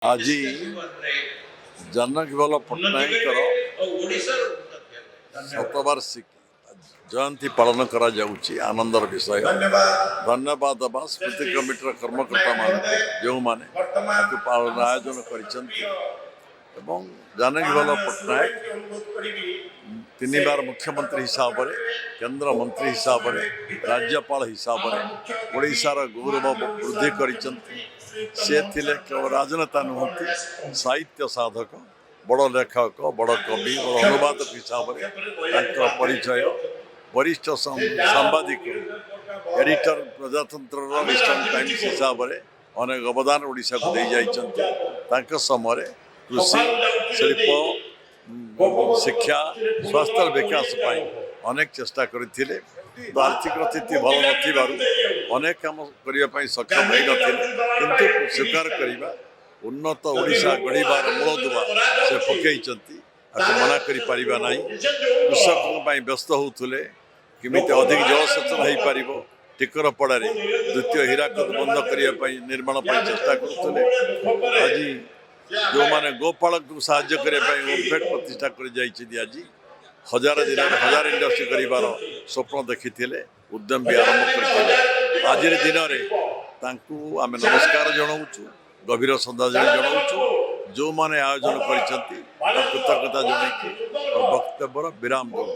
आज जनक बल पट्टनायक शतवार्षिकी जयंती पालन करा जाउची आनंदर विषय। धन्यवाद देवा स्मृति कमिटर कर्मकर्ता मान जो मैंने पालन आयोजन कर जानकी बल्लभ पट्टनायक तीन बार मुख्यमंत्री हिसाब से केंद्र मंत्री हिसाब से राज्यपाल हिसाब से ओडिशार गौरव वृद्धि कर राजनेता नुहति साहित्य साधक बड़ लेखक बड़ कवि बड़ अनुवादक हिसाब से परिचय वरिष्ठ सांबादिक एडिटर प्रजातंत्र ईस्टर्न टाइम्स हिसाब से अनेक अवदान ओडिशा को दे जाइछन्ति। समय कृषि शिल्प शिक्षा स्वास्थ्य विकास अनेक चेष्टा करते तो आर्थिक स्थिति भल अनेक कम करने सक्षम हो किंतु स्वीकार करवा उन्नत ओडिशा गढ़ार मूलदुआ से पकई मना करें कृषक व्यस्त होते किमी अधिक जलसेचन हो पार टिकरपड़ा द्वितीय हीराकुद बंद करने निर्माण चेष्टा करते आज जो मैंने गोपालक को साहाय्य करने ओमफेड प्रतिष्ठा कर आज हजार दिन हजार इंडस्ट्री कर स्वप्न देखी उद्यम भी आरंभ करते आज दिन में आम नमस्कार जनाऊँ गभीर श्रद्धांजलि जनाऊँ जो मैंने आयोजन कर कृतज्ञता जन और वक्तव्यर विराम दूँ।